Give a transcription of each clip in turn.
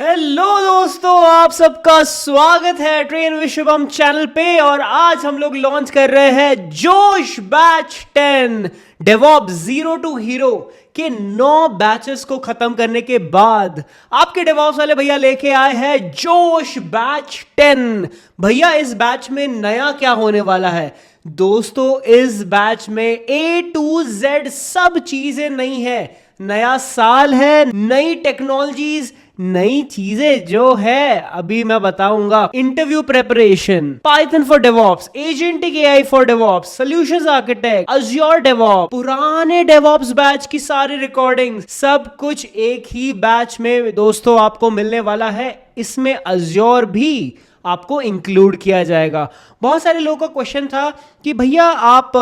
Hello दोस्तों, आप सबका स्वागत है ट्रेन विद शुभम चैनल पे। और आज हम लोग लॉन्च कर रहे हैं Josh batch 10 DevOps zero to hero के 9 बैचेस को खत्म करने के बाद आपके डेवॉप्स वाले भैया लेके आए हैं जोश बैच 10। भैया इस बैच में नया क्या होने वाला है दोस्तों? इस बैच में A to Z सब चीजें नई है। नया साल है, नई टेक्नोलॉजीज, नई चीजें जो है अभी मैं बताऊंगा। Interview preparation, Python for DevOps, agentic AI for DevOps, solutions architect, Azure DevOps, पुराने डेवॉप्स बैच की सारी रिकॉर्डिंग, सब कुछ एक ही बैच में दोस्तों आपको मिलने वाला है। इसमें अज्योर भी आपको इंक्लूड किया जाएगा। बहुत सारे लोगों का क्वेश्चन था कि भैया आप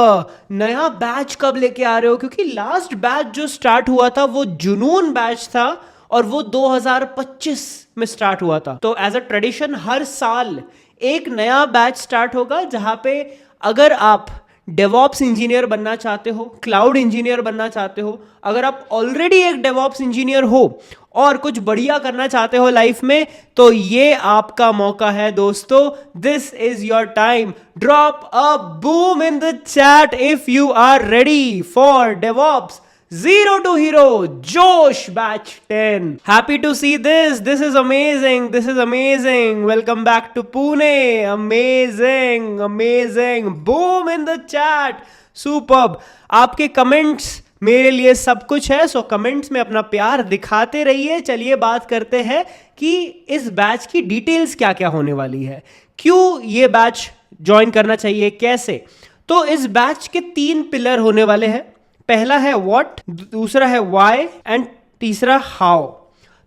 नया बैच कब लेके आ रहे हो, क्योंकि लास्ट बैच जो स्टार्ट हुआ था वो जुनून बैच था और वो 2025 में स्टार्ट हुआ था। तो एज अ ट्रेडिशन हर साल एक नया बैच स्टार्ट होगा जहां पे अगर आप डेवॉप्स इंजीनियर बनना चाहते हो, क्लाउड इंजीनियर बनना चाहते हो, अगर आप ऑलरेडी एक डेवॉप्स इंजीनियर हो और कुछ बढ़िया करना चाहते हो लाइफ में, तो ये आपका मौका है दोस्तों। This is your time. Drop a boom in the chat if you are ready for DevOps Zero to Hero Josh Batch 10. Happy to see this. This is amazing. This is amazing. Welcome back to Pune. Amazing. Amazing. Boom in the chat. Superb. आपके comments मेरे लिए सब कुछ है, सो comments में अपना प्यार दिखाते रहिए। चलिए बात करते हैं कि इस बैच की डिटेल्स क्या क्या होने वाली है, क्यों ये बैच ज्वाइन करना चाहिए, कैसे। तो इस बैच के 3 पिलर होने वाले हैं। पहला है व्हाट, दूसरा है व्हाई एंड तीसरा हाउ।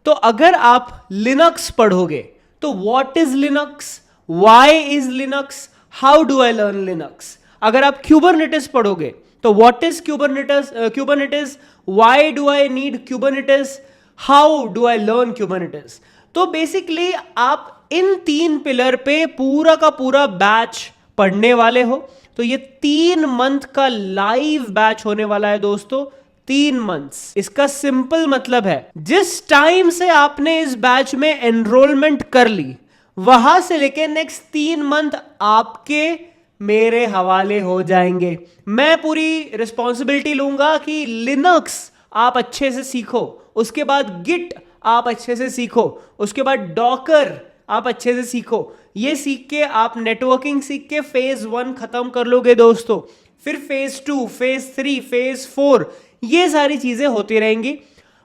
तो अगर आप लिनक्स पढ़ोगे तो what is Linux, why is Linux, how do I learn Linux. अगर आप क्यूबरनेटिस पढ़ोगे तो what is Kubernetes, why do I need Kubernetes, how do I learn Kubernetes. तो बेसिकली आप इन 3 पिलर पे पूरा का पूरा बैच पढ़ने वाले हो। तो ये 3 मंथ का लाइव बैच होने वाला है दोस्तों। 3 मंथ्स, इसका सिंपल मतलब है जिस टाइम से आपने इस बैच में एनरोलमेंट कर ली, वहां से लेके नेक्स्ट 3 मंथ आपके मेरे हवाले हो जाएंगे। मैं पूरी रिस्पॉन्सिबिलिटी लूंगा कि लिनक्स आप अच्छे से सीखो, उसके बाद गिट आप अच्छे से सीखो, उसके बाद डॉकर आप अच्छे से सीखो। ये सीख के आप नेटवर्किंग सीख के फेज 1 खत्म कर लोगे दोस्तों। फिर फेज 2, फेज 3, फेज 4, ये सारी चीजें होती रहेंगी।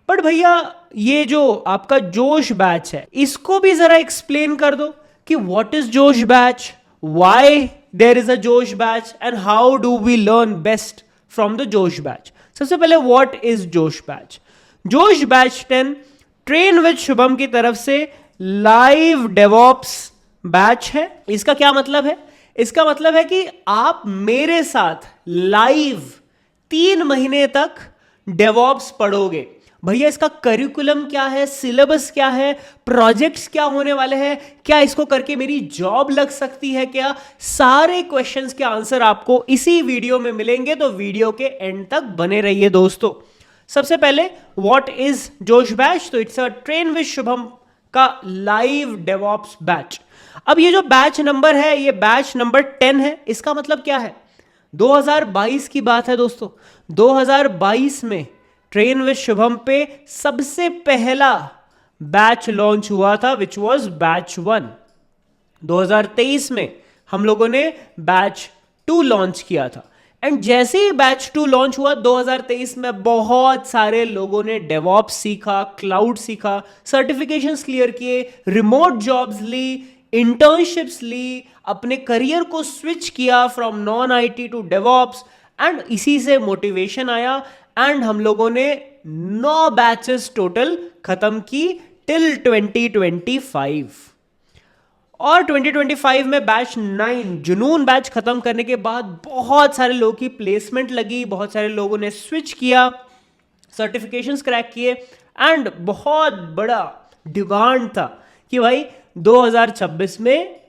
बट भैया ये जो आपका जोश बैच है, इसको भी जरा एक्सप्लेन कर दो कि what is Josh batch, why there is a Josh batch and how do we learn best from the Josh batch. सबसे पहले what is Josh batch. Josh batch 10 train with Shubham की तरफ से लाइव डेवॉप्स बैच है। इसका क्या मतलब है? इसका मतलब है कि आप मेरे साथ लाइव 3 महीने तक डेवॉप्स पढ़ोगे। भैया इसका करिकुलम क्या है, सिलेबस क्या है, प्रोजेक्ट्स क्या होने वाले हैं, क्या इसको करके मेरी जॉब लग सकती है क्या, सारे क्वेश्चंस के आंसर आपको इसी वीडियो में मिलेंगे। तो वीडियो के एंड तक बने रहिए दोस्तों। सबसे पहले व्हाट इज जोश बैच। तो it's a train with Shubham का लाइव डेवॉप्स बैच। अब ये जो बैच नंबर है, ये बैच नंबर 10 है। इसका मतलब क्या है? 2022 की बात है दोस्तों। 2022 में ट्रेन विद शुभम पे सबसे पहला बैच लॉन्च हुआ था, विच वॉज बैच 1। 2023 में हम लोगों ने बैच 2 लॉन्च किया था। एंड जैसे ही बैच 2 लॉन्च हुआ 2023 में, बहुत सारे लोगों ने डेवॉप्स सीखा, क्लाउड सीखा, सर्टिफिकेशंस क्लियर किए, रिमोट जॉब्स ली, इंटर्नशिप्स ली, अपने करियर को स्विच किया from non IT to DevOps. And इसी से मोटिवेशन आया एंड हम लोगों ने 9 बैचेस टोटल खत्म की टिल 2025। और 2025 में बैच 9 जुनून बैच खत्म करने के बाद बहुत सारे लोगों की प्लेसमेंट लगी, बहुत सारे लोगों ने स्विच किया, सर्टिफिकेशंस क्रैक किए एंड बहुत बड़ा डिमांड था कि भाई 2026 में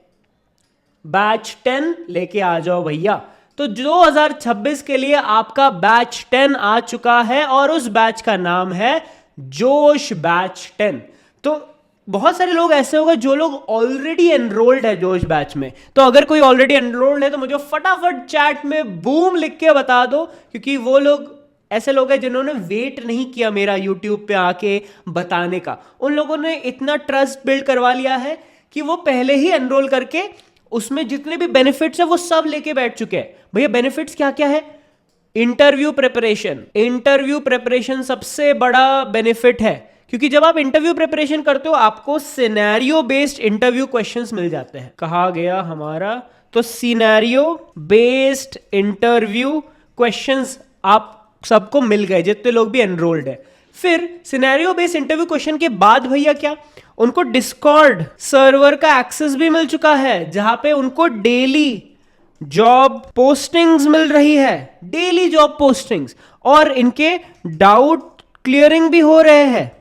बैच 10 लेके आ जाओ भैया। तो 2026 के लिए आपका बैच 10 आ चुका है और उस बैच का नाम है जोश बैच 10। तो बहुत सारे लोग ऐसे होंगे जो लोग ऑलरेडी एनरोल्ड है जोश बैच में। तो अगर कोई ऑलरेडी एनरोल्ड है तो मुझे फटाफट चैट में बूम लिख के बता दो, क्योंकि वो लोग ऐसे लोग हैं जिन्होंने वेट नहीं किया मेरा यूट्यूब पे आके बताने का। उन लोगों ने इतना ट्रस्ट बिल्ड करवा लिया है कि वो पहले ही एनरोल करके उसमें जितने भी बेनिफिट्स है वो सब लेके बैठ चुके हैं। भैया बेनिफिट्स क्या क्या है? Interview preparation. इंटरव्यू प्रिपरेशन सबसे बड़ा बेनिफिट है, क्योंकि जब आप इंटरव्यू प्रिपरेशन करते हो आपको सिनेरियो बेस्ड इंटरव्यू क्वेश्चंस मिल जाते हैं। कहा गया हमारा, तो सिनेरियो बेस्ड इंटरव्यू क्वेश्चंस आप सबको मिल गए जितने लोग भी एनरोल्ड है। फिर सिनेरियो बेस्ड इंटरव्यू क्वेश्चन के बाद भैया क्या, उनको डिस्कॉर्ड सर्वर का एक्सेस भी मिल चुका है, जहां पे उनको डेली जॉब पोस्टिंग्स मिल रही है, डेली जॉब पोस्टिंग्स, और इनके डाउट क्लियरिंग भी हो रहे हैं।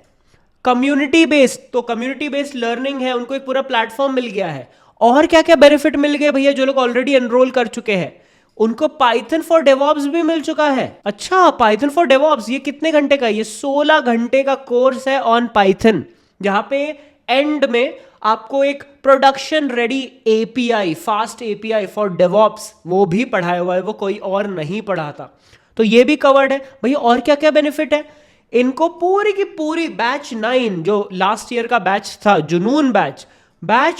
कम्युनिटी बेस्ड, तो कम्युनिटी बेस्ड लर्निंग है, उनको एक पूरा प्लेटफॉर्म मिल गया है। और क्या क्या बेनिफिट मिल गए भैया? जो लोग ऑलरेडी एनरोल कर चुके हैं उनको पाइथन फॉर डेवॉप्स भी मिल चुका है। अच्छा, पाइथन फॉर डेवॉप्स ये कितने घंटे का? ये 16 घंटे का कोर्स है ऑन पाइथन, जहां पे एंड में आपको एक production ready API, fast API for DevOps वो भी पढ़ाया हुआ है, वो कोई और नहीं पढ़ाता। तो ये भी कवर्ड है भैया। और क्या क्या बेनिफिट है? इनको पूरी की पूरी बैच 9 जो लास्ट ईयर का बैच था, जुनून बैच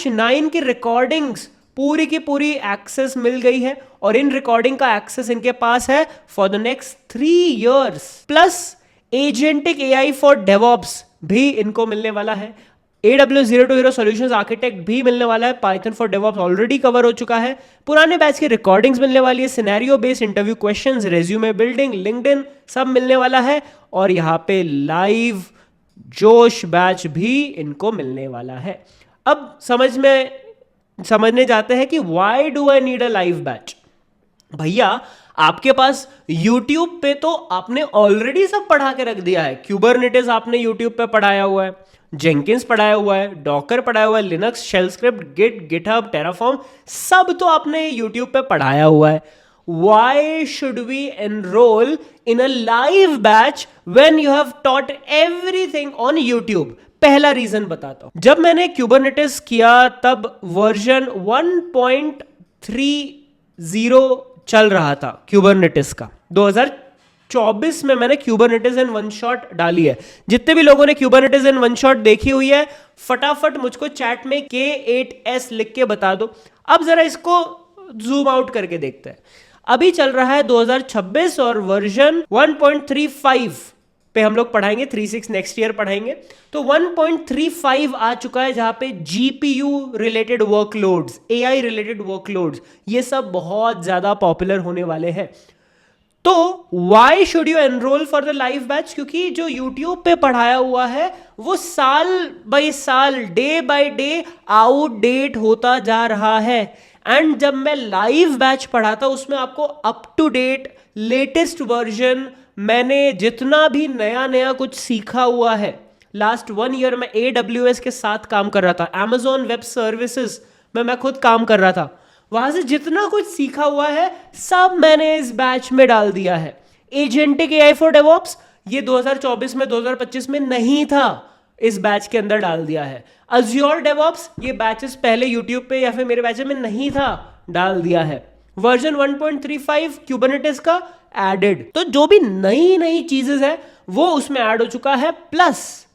9 की रिकॉर्डिंग्स पूरी की पूरी एक्सेस मिल गई है, और इन रिकॉर्डिंग का एक्सेस इनके पास है for the next 3 years. Plus agentic AI for DevOps भी इनको मिलने वाला है। AWS Zero to Hero Solutions architect भी मिलने वाला है। Python for DevOps already cover हो चुका है। पुराने बैच की रिकॉर्डिंग्स मिलने वाली है। Scenario based interview questions, resume building, LinkedIn सब मिलने वाला है। और यहाँ पे लाइव जोश बैच भी इनको मिलने वाला है। अब समझने जाते हैं कि why do I need a live batch. भैया आपके पास YouTube पे तो आपने ऑलरेडी सब पढ़ा के रख दिया है। क्यूबरनेटिस आपने YouTube पे पढ़ाया हुआ है, जेंकिंस पढ़ाया हुआ है, डॉकर पढ़ाया हुआ है, Linux, shell script, Git, GitHub, Terraform सब तो आपने YouTube पे पढ़ाया हुआ है। Why should we enroll in a live batch when you have taught everything on YouTube? पहला रीजन बताता हूं। जब मैंने क्यूबरनेटिस किया तब वर्जन 1.30 चल रहा था क्यूबरनेटिस का। 2024 में मैंने क्यूबरनेटिस इन वन शॉट डाली है। जितने भी लोगों ने क्यूबरनेटिस इन वन शॉट देखी हुई है फटाफट मुझको चैट में K8S लिख के बता दो। अब जरा इसको जूम आउट करके देखते हैं। अभी चल रहा है 2026 और वर्जन 1.35 पे हम लोग पढ़ाएंगे, 3.6 नेक्स्ट ईयर पढ़ाएंगे। तो 1.35 आ चुका है, जहां पे GPU related workloads, AI related workloads, ये सब बहुत ज्यादा पॉपुलर होने वाले हैं। तो why should you enrol for the live batch? क्योंकि जो YouTube पे पढ़ाया हुआ है वो साल बाय साल, डे बाय डे आउटडेट होता जा रहा है। एंड जब मैं लाइव बैच पढ़ाता उसमें आपको up to date latest version, मैंने जितना भी नया नया कुछ सीखा हुआ है, लास्ट 1 ईयर में AWS के साथ काम कर रहा था, Amazon वेब सर्विसेज में मैं खुद काम कर रहा था, वहां से जितना कुछ सीखा हुआ है सब मैंने इस बैच में डाल दिया है। एजेंटिक एआई फॉर डेवॉप्स ये 2024 में 2025 में नहीं था, इस बैच के अंदर डाल दिया है। अज्योर डेवॉप्स ये बैचेस पहले YouTube पे या फिर मेरे बैच में नहीं था, डाल दिया है। वर्जन 1.35 क्यूबरनेटिस का एडेड। तो जो भी नई नई चीजें है वो उसमें ऐड हो चुका है। प्लस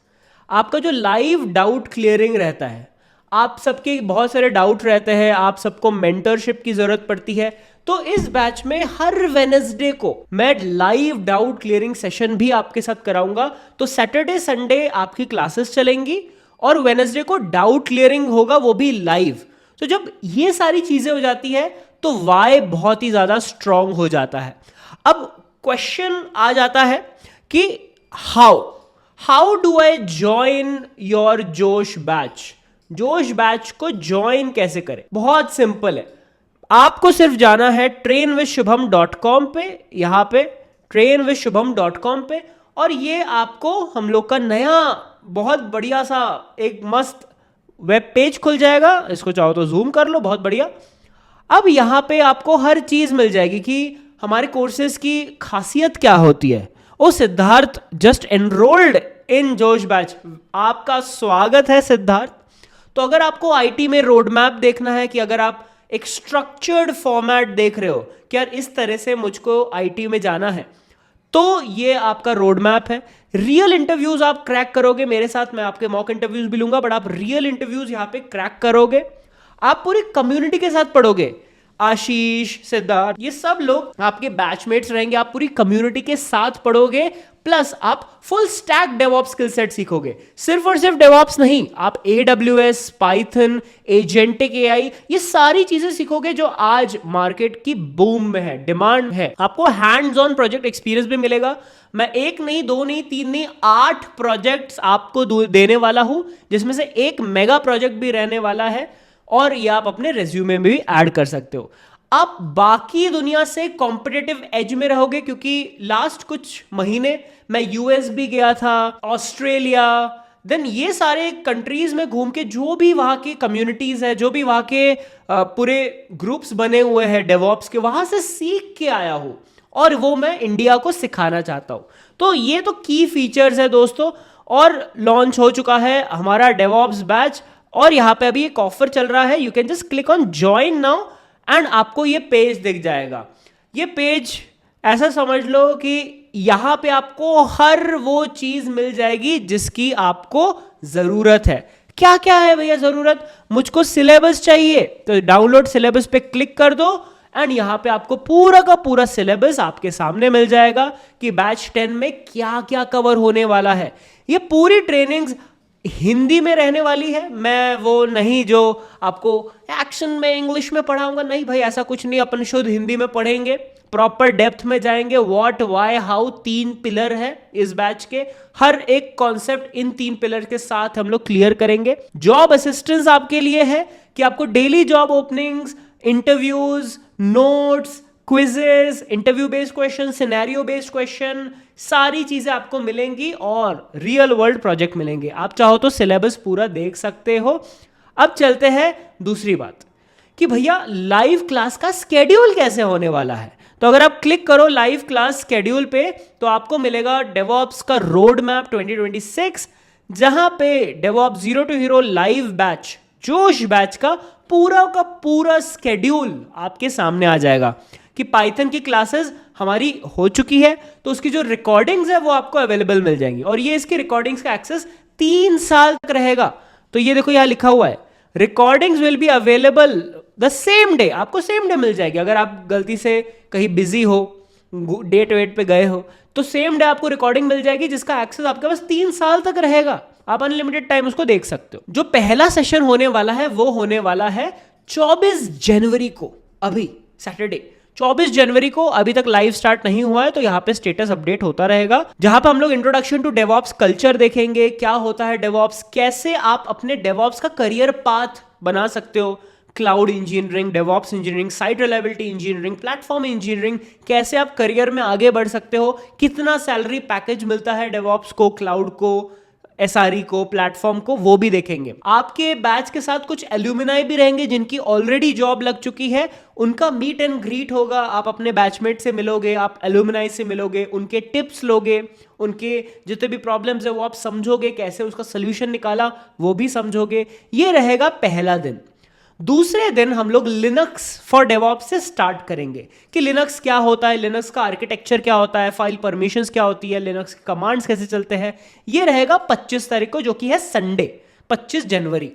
आपका जो लाइव डाउट क्लियरिंग रहता है, आप सबके बहुत सारे डाउट रहते हैं, आप सबको मेंटरशिप की जरूरत पड़ती है, तो इस बैच में हर वेडनेसडे को मैं लाइव डाउट क्लियरिंग सेशन भी आपके साथ कराऊंगा। तो सैटरडे संडे आपकी क्लासेस चलेंगी और वेडनेसडे को डाउट क्लियरिंग होगा, वो भी लाइव। तो जब ये सारी चीजें हो जाती है तो वाई बहुत ही ज्यादा स्ट्रांग हो जाता है। अब क्वेश्चन आ जाता है कि how do I join your जोश बैच? जोश बैच को ज्वाइन कैसे करें? बहुत सिंपल है, आपको सिर्फ जाना है trainwithshubham.com पे, यहां पे trainwithshubham.com पे, और ये आपको हम लोग का नया बहुत बढ़िया सा एक मस्त वेब पेज खुल जाएगा। इसको चाहो तो जूम कर लो, बहुत बढ़िया। अब यहां पे आपको हर चीज मिल जाएगी कि हमारे कोर्सेज की खासियत क्या होती है ओ सिद्धार्थ जस्ट एनरोल्ड इन जोश बैच। आपका स्वागत है सिद्धार्थ। तो अगर आपको आईटी में रोड मैप देखना है, कि अगर आप एक स्ट्रक्चर्ड फॉर्मेट देख रहे हो कि यार इस तरह से मुझको आईटी में जाना है, तो ये आपका रोड मैप है। रियल इंटरव्यूज आप क्रैक करोगे मेरे साथ, मैं आपके मॉक इंटरव्यूज भी लूंगा, बट आप रियल इंटरव्यूज यहां पे क्रैक करोगे। आप पूरी कम्युनिटी के साथ पढ़ोगे। आशीष, सिद्धार्थ, ये सब लोग आपके बैचमेट्स रहेंगे। आप पूरी कम्युनिटी के साथ पढ़ोगे, प्लस आप full stack DevOps skill set सीखोगे। सिर्फ और सिर्फ डेवऑप्स नहीं, आप AWS, पाइथन, एजेंटिक AI, ये सारी चीजें सीखोगे जो आज मार्केट की बूम में है, डिमांड है। आपको हैंड्स ऑन प्रोजेक्ट एक्सपीरियंस भी मिलेगा। मैं 1 नहीं, 2 नहीं, 3 नहीं, 8 प्रोजेक्ट्स आपको देने वाला हूं, जिसमें से एक मेगा प्रोजेक्ट भी रहने वाला है, और ये आप अपने रेज्यूमे में भी ऐड कर सकते हो। आप बाकी दुनिया से कॉम्पिटिटिव एज में रहोगे, क्योंकि लास्ट कुछ महीने मैं यूएस भी गया था, ऑस्ट्रेलिया, देन ये सारे कंट्रीज में घूम के जो भी वहां की कम्युनिटीज है, जो भी वहां के पूरे ग्रुप्स बने हुए हैं डेवऑप्स के, वहां से सीख के आया हूं, और वो मैं इंडिया को सिखाना चाहता हूं। तो ये तो की फीचर्स है दोस्तों। और लॉन्च हो चुका है हमारा डेवऑप्स बैच, और यहां पे अभी एक ऑफर चल रहा है। You can just click on join now and आपको ये पेज दिख जाएगा। ये पेज ऐसा समझ लो कि यहां पे आपको हर वो चीज मिल जाएगी जिसकी आपको जरूरत है। क्या क्या है भैया जरूरत? मुझको सिलेबस चाहिए, तो डाउनलोड सिलेबस पे क्लिक कर दो, एंड यहां पे आपको पूरा का पूरा सिलेबस आपके सामने मिल जाएगा कि बैच 10 में क्या क्या कवर होने वाला है। ये पूरी ट्रेनिंग्स हिंदी में रहने वाली है। मैं वो नहीं जो आपको एक्शन में इंग्लिश में पढ़ाऊंगा, नहीं भाई, ऐसा कुछ नहीं। अपन शुद्ध हिंदी में पढ़ेंगे, प्रॉपर डेप्थ में जाएंगे। व्हाट, व्हाई, हाउ, 3 पिलर है इस बैच के। हर एक कॉन्सेप्ट इन 3 पिलर के साथ हम लोग क्लियर करेंगे। जॉब असिस्टेंस आपके लिए है कि आपको daily job openings, interviews, notes, quizzes, interview based question, scenario based question, सारी चीजें आपको मिलेंगी, और रियल वर्ल्ड प्रोजेक्ट मिलेंगे। आप चाहो तो सिलेबस पूरा देख सकते हो। अब चलते हैं दूसरी बात, कि भैया लाइव क्लास का स्केड्यूल कैसे होने वाला है। तो अगर आप क्लिक करो लाइव क्लास स्केड्यूल पे, तो आपको मिलेगा डेवऑप्स का रोड मैप 2026, जहां पे DevOps zero to hero live batch, Josh batch का पूरा स्केड्यूल आपके सामने आ जाएगा। कि पाइथन की क्लासेस हमारी हो चुकी है, तो उसकी जो रिकॉर्डिंग्स है वो आपको अवेलेबल मिल जाएंगी, और ये इसकी रिकॉर्डिंग्स का एक्सेस 3 साल तक रहेगा। तो ये देखो यहां लिखा हुआ है, recordings will be available the same day. आपको सेम डे मिल जाएगी। अगर आप गलती से कहीं बिजी हो, डेट वेट पे गए हो, तो सेम डे आपको रिकॉर्डिंग मिल जाएगी, जिसका एक्सेस आपके पास 3 साल तक रहेगा। आप अनलिमिटेड टाइम उसको देख सकते हो। जो पहला सेशन होने वाला है वो होने वाला है 24 जनवरी को, अभी सैटरडे 24 जनवरी को। अभी तक लाइव स्टार्ट नहीं हुआ है, तो यहां पे स्टेटस अपडेट होता रहेगा, जहां पे हम लोग इंट्रोडक्शन टू डेवऑप्स कल्चर देखेंगे, क्या होता है डेवऑप्स, कैसे आप अपने डेवऑप्स का करियर पाथ बना सकते हो, cloud engineering, DevOps engineering, site reliability engineering, platform engineering, कैसे आप करियर में आगे बढ़ सकते हो, कितना सैलरी पैकेज मिलता है डेवऑप्स को, क्लाउड को, SRE को, प्लेटफॉर्म को, वो भी देखेंगे। आपके बैच के साथ कुछ एल्यूमिनाई भी रहेंगे जिनकी ऑलरेडी जॉब लग चुकी है, उनका मीट एंड ग्रीट होगा। आप अपने बैचमेट से मिलोगे, आप एल्यूमिनाई से मिलोगे, उनके टिप्स लोगे, उनके जितने भी प्रॉब्लम्स है वो आप समझोगे, कैसे उसका सोल्यूशन निकाला वो भी समझोगे। ये रहेगा पहला दिन। दूसरे दिन हम लोग लिनक्स फॉर डेवऑप्स से स्टार्ट करेंगे कि लिनक्स क्या होता है, लिनक्स का आर्किटेक्चर क्या होता है, फाइल परमिशंस क्या होती है, लिनक्स के कमांड्स कैसे चलते हैं। ये रहेगा 25 तारीख को, जो कि है संडे, 25 जनवरी।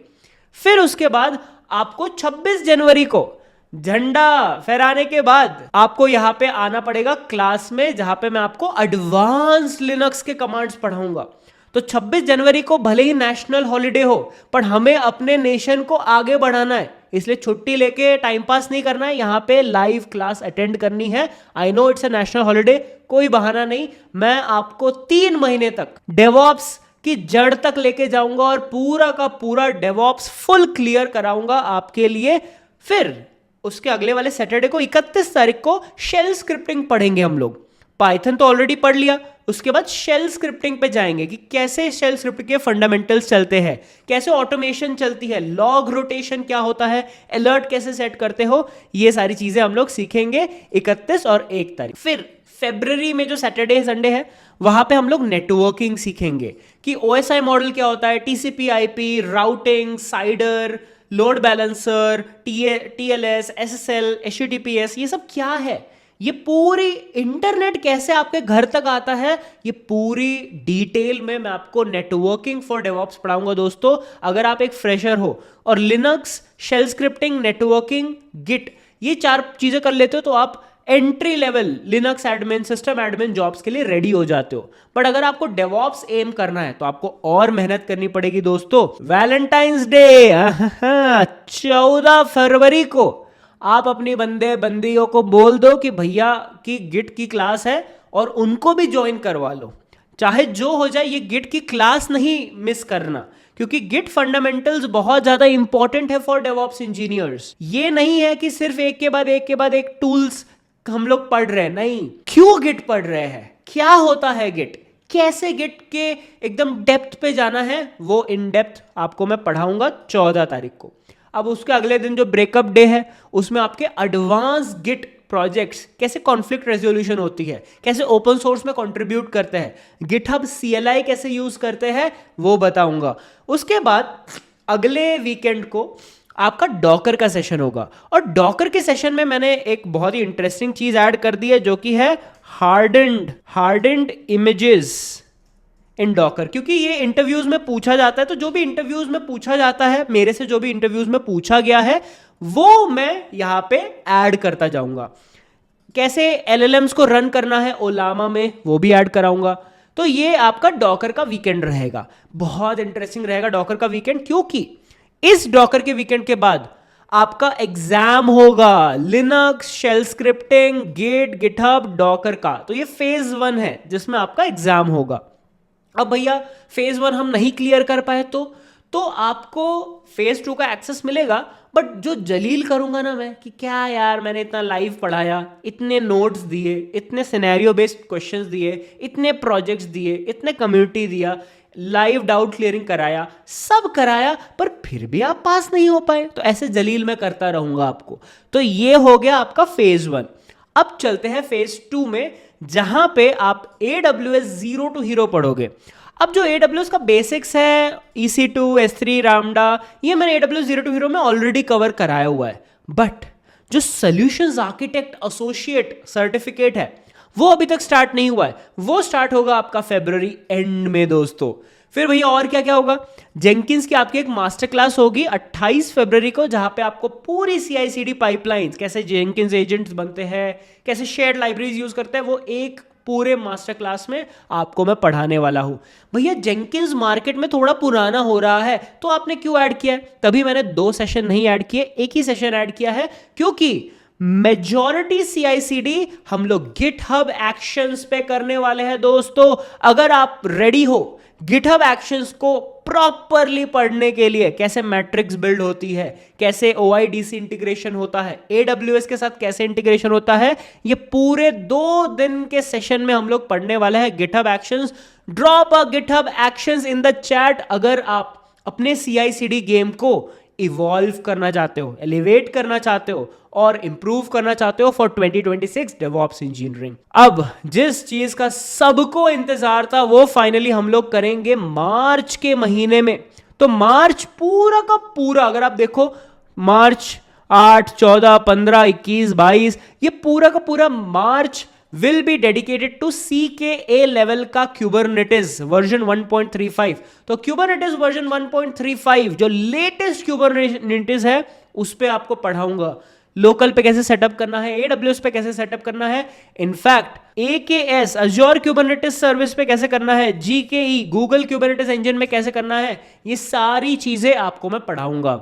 फिर उसके बाद आपको 26 जनवरी को झंडा फहराने के बाद आपको यहां पे आना पड़ेगा क्लास में, जहां पे मैं आपको एडवांस लिनक्स के कमांड्स पढ़ाऊंगा। तो 26 जनवरी को भले ही नेशनल हॉलिडे हो, पर हमें अपने नेशन को आगे बढ़ाना है, इसलिए छुट्टी लेके टाइम पास नहीं करना है, यहां पे लाइव क्लास अटेंड करनी है। I know it's a national holiday, कोई बहाना नहीं। मैं आपको 3 महीने तक डेवऑप्स की जड़ तक लेके जाऊंगा और पूरा का पूरा डेवऑप्स फुल क्लियर कराऊंगा आपके लिए। फिर उसके अगले वाले सैटरडे को 31 तारीख को शेल स्क्रिप्टिंग पढ़ेंगे हम लोग। पाइथन तो ऑलरेडी पढ़ लिया, उसके बाद शेल स्क्रिप्टिंग पे जाएंगे कि कैसे शेल स्क्रिप्टिंग के फंडामेंटल्स चलते हैं, कैसे ऑटोमेशन चलती है, लॉग रोटेशन क्या होता है, अलर्ट कैसे सेट करते हो, ये सारी चीजें हम लोग सीखेंगे 31 और 1 तारीख। फिर फरवरी में जो सैटरडे संडे है वहां पे हम लोग नेटवर्किंग सीखेंगे कि OSI मॉडल क्या होता है, TCP IP, routing, cider, load balancer, TLS, SSL, HTTPS, ये सब क्या है, ये पूरी इंटरनेट कैसे आपके घर तक आता है, ये पूरी डिटेल में मैं आपको नेटवर्किंग फॉर डेवऑप्स पढ़ाऊंगा दोस्तों। अगर आप एक फ्रेशर हो और Linux, shell scripting, networking, Git, ये 4 चीजें कर लेते हो तो आप entry level Linux admin, system admin jobs के लिए रेडी हो जाते हो। बट अगर आपको डेवऑप्स एम करना है तो आपको और मेहनत करनी पड़ेगी दोस्तों। वैलेंटाइंस डे 14 फरवरी को आप अपनी बंदियों को बोल दो कि भैया की गिट की क्लास है और उनको भी ज्वाइन करवा लो। चाहे जो हो जाए, ये गिट की क्लास नहीं मिस करना, क्योंकि गिट फंडामेंटल्स बहुत ज्यादा इंपॉर्टेंट है फॉर डेवऑप्स इंजीनियर्स। ये नहीं है कि सिर्फ एक के बाद एक टूल्स हम लोग पढ़ रहे हैं, नहीं, क्यों गिट पढ़ रहे हैं, क्या होता है गिट, कैसे गिट के एकदम डेप्थ पे जाना है, वो इन डेप्थ आपको मैं पढ़ाऊंगा 14 तारीख को। अब उसके अगले दिन जो ब्रेकअप डे है उसमें आपके एडवांस गिट प्रोजेक्ट्स, कैसे कॉन्फ्लिक्ट रेजोल्यूशन होती है, कैसे ओपन सोर्स में कंट्रीब्यूट करते हैं, गिटहब CLI कैसे यूज करते हैं, वो बताऊंगा। उसके बाद अगले वीकेंड को आपका डॉकर का सेशन होगा, और डॉकर के सेशन में मैंने एक बहुत ही इंटरेस्टिंग चीज ऐड कर दी है जो कि है हार्डन्ड इमेजेस इन डॉकर, क्योंकि ये इंटरव्यूज में पूछा जाता है। तो जो भी इंटरव्यूज में पूछा जाता है, मेरे से जो भी इंटरव्यूज में पूछा गया है, वो मैं यहां पे ऐड करता जाऊंगा। कैसे LLMs को रन करना है ओलामा में, वो भी ऐड कराऊंगा। तो ये आपका डॉकर का वीकेंड रहेगा, बहुत इंटरेस्टिंग रहेगा डॉकर का वीकेंड, क्योंकि इस डॉकर के वीकेंड के बाद आपका एग्जाम होगा Linux, shell scripting, GitHub, Docker का। तो ये फेज 1 है जिसमें आपका एग्जाम होगा। अब भैया फेज 1 हम नहीं क्लियर कर पाए तो आपको फेज 2 का एक्सेस मिलेगा। बट जो जलील करूंगा ना मैं कि क्या यार, मैंने इतना लाइव पढ़ाया, इतने नोट्स दिए, इतने सिनेरियो बेस्ड क्वेश्चंस दिए, इतने प्रोजेक्ट्स दिए, इतने कम्युनिटी दिया, लाइव डाउट क्लियरिंग कराया, सब कराया, पर फिर भी आप पास नहीं हो पाए, तो ऐसे जलील मैं करता रहूंगा आपको। तो ये हो गया आपका फेज 1। अब चलते हैं फेज 2 में, जहां पे आप AWS जीरो टू हीरो पढ़ोगे। अब जो AWS का बेसिक्स है, EC2, S3, रामडा, ये मैंने AWS जीरो टू हीरो में ऑलरेडी कवर कराया हुआ है। बट जो सॉल्यूशंस आर्किटेक्ट एसोसिएट सर्टिफिकेट है वो अभी तक स्टार्ट नहीं हुआ है, वो स्टार्ट होगा आपका फरवरी एंड में दोस्तों। फिर भैया और क्या क्या होगा, जेंकिंस की आपकी एक मास्टर क्लास होगी 28 फरवरी को, जहां पे आपको पूरी CI/CD पाइपलाइंस, कैसे जेंकिंस एजेंट्स बनते हैं, कैसे शेयर्ड लाइब्रेरीज यूज करते हैं, वो एक पूरे मास्टर क्लास में आपको मैं पढ़ाने वाला हूं। भैया जेंकिंस मार्केट में थोड़ा पुराना हो रहा है, तो आपने क्यों ऐड किया है? तभी मैंने 2 सेशन नहीं ऐड किए, एक ही सेशन ऐड किया है, क्योंकि मेजॉरिटी CI/CD हम लोग गिटहब एक्शंस पे करने वाले हैं दोस्तों। अगर आप रेडी हो गिटहब एक्शंस को प्रॉपरली पढ़ने के लिए, कैसे मैट्रिक्स बिल्ड होती है, कैसे OIDC इंटीग्रेशन होता है, AWS के साथ कैसे इंटीग्रेशन होता है, ये पूरे 2 दिन के सेशन में हम लोग पढ़ने वाले हैं GitHub actions. Drop a GitHub actions in the chat अगर आप अपने CI/CD गेम को इवॉल्व करना चाहते हो, एलिवेट करना चाहते हो और इंप्रूव करना चाहते हो फॉर 2026 डेवऑप्स इंजीनियरिंग। अब जिस चीज का सबको इंतजार था वो फाइनली हम लोग करेंगे मार्च के महीने में। तो मार्च पूरा का पूरा, अगर आप देखो, मार्च 8, 14, 15, 21, 22, ये पूरा का पूरा मार्च will be dedicated to CKA level का Kubernetes वर्जन 1.35। तो Kubernetes वर्जन 1.35 जो लेटेस्ट Kubernetes है उस पे आपको पढ़ाऊंगा। लोकल पे कैसे सेटअप करना है, AWS पे कैसे सेटअप करना है, in fact AKS Azure Kubernetes service पे कैसे करना है, GKE Google Kubernetes इंजन में कैसे करना है, ये सारी चीजें आपको मैं पढ़ाऊंगा।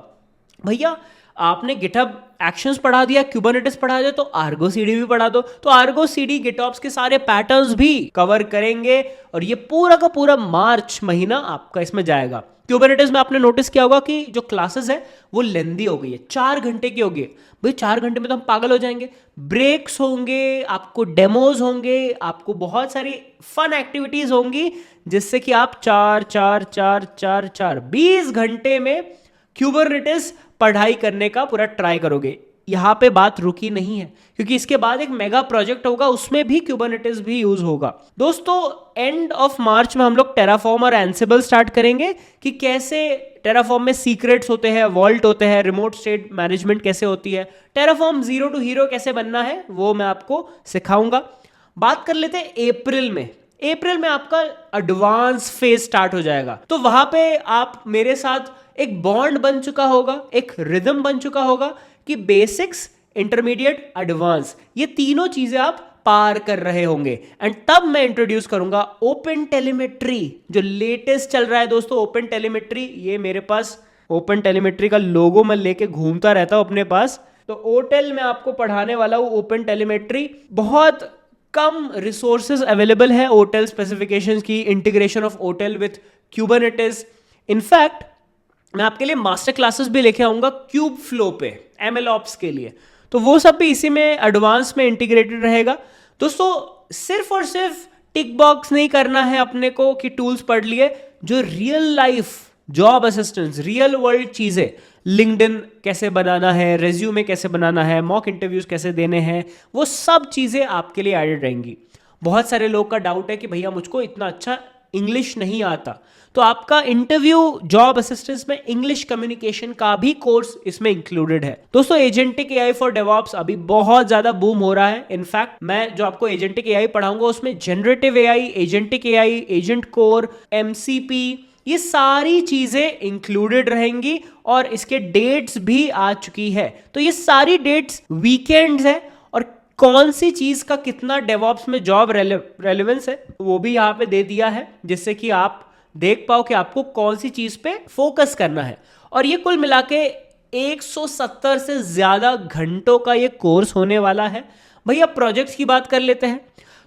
भैया आपने गिटहब एक्शंस पढ़ा दिया, Kubernetes पढ़ा दिया, तो Argo CD भी पढ़ा दो। तो Argo CD GitOps के सारे पैटर्न्स भी कवर करेंगे और ये पूरा का पूरा मार्च महीना आपका इसमें जाएगा। Kubernetes में आपने नोटिस किया होगा कि जो क्लासेस है वो लेंदी हो गई है, 4 घंटे की हो गई। भाई 4 घंटे में तो हम पागल हो जाएंगे। ब्रेक्स होंगे, आपको डेमोज होंगे, आपको बहुत सारी फन एक्टिविटीज होंगी, जिससे कि आप 4 20 घंटे में Kubernetes पढ़ाई करने का पूरा ट्राई करोगे। यहाँ पे बात रुकी नहीं है, क्योंकि इसके बाद एक मेगा प्रोजेक्ट होगा, उसमें भी क्यूबरनेटिस भी यूज होगा। दोस्तों एंड ऑफ मार्च में हम लोग टेराफॉर्म और एंसिबल स्टार्ट करेंगे कि कैसे टेराफॉर्म में सीक्रेट्स होते हैं, वॉल्ट होते हैं, रिमोट स्टेट मैनेजमेंट कैसे होती है, टेराफॉर्म जीरो टू हीरो कैसे बनना है वो मैं आपको सिखाऊंगा। बात कर लेते हैं अप्रैल में। अप्रैल में आपका एडवांस फेज स्टार्ट हो जाएगा, तो वहां पे आप मेरे साथ एक बॉन्ड बन चुका होगा, एक रिदम बन चुका होगा कि बेसिक्स, इंटरमीडिएट, एडवांस, ये तीनों चीजें आप पार कर रहे होंगे। एंड तब मैं इंट्रोड्यूस करूंगा ओपन टेलीमेट्री, जो लेटेस्ट चल रहा है दोस्तों। ओपन टेलीमेट्री, ये मेरे पास ओपन टेलीमेट्री का लोगो मैं लेके घूमता रहता हूं अपने पास। तो ओटेल में आपको पढ़ाने वाला हूं ओपन टेलीमेट्री। बहुत कम रिसोर्सेज अवेलेबल है ओटेल स्पेसिफिकेशंस की, integration of OTel with Kubernetes. In fact मैं आपके लिए मास्टर क्लासेस भी लेके आऊंगा क्यूब फ्लो पे, MLOps के लिए, तो वो सब भी इसी में एडवांस में इंटीग्रेटेड रहेगा। दोस्तों सिर्फ और सिर्फ टिक बॉक्स नहीं करना है अपने को कि टूल्स पढ़ लिए, जो real life job assistance, real world चीजें, लिंक्डइन कैसे बनाना है, रेज्यूमे कैसे बनाना है, मॉक इंटरव्यूज कैसे देने हैं, वो सब चीजें आपके लिए एडेड रहेंगी। बहुत सारे लोग का डाउट है कि भैया मुझको इतना अच्छा इंग्लिश नहीं आता, तो आपका इंटरव्यू जॉब असिस्टेंस में इंग्लिश कम्युनिकेशन का भी कोर्स इसमें इंक्लूडेड है। दोस्तों एजेंटिक एआई फॉर डेवऑप्स अभी बहुत ज्यादा बूम हो रहा है। इनफैक्ट मैं जो आपको एजेंटिक एआई पढ़ाऊंगा उसमें generative AI, agentic AI, agent core, MCP, ये सारी चीजें इंक्लूडेड रहेंगी और इसके डेट्स भी आ चुकी है। तो ये सारी डेट्स वीकेंड्स है, और कौन सी चीज का कितना डेवऑप्स में जॉब रेलेवेंस है वो भी यहाँ पे दे दिया है, जिससे कि आप देख पाओ कि आपको कौन सी चीज पे फोकस करना है। और ये कुल मिला के 170 से ज्यादा घंटों का ये कोर्स होने वाला है। भैया प्रोजेक्ट्स की बात कर लेते हैं,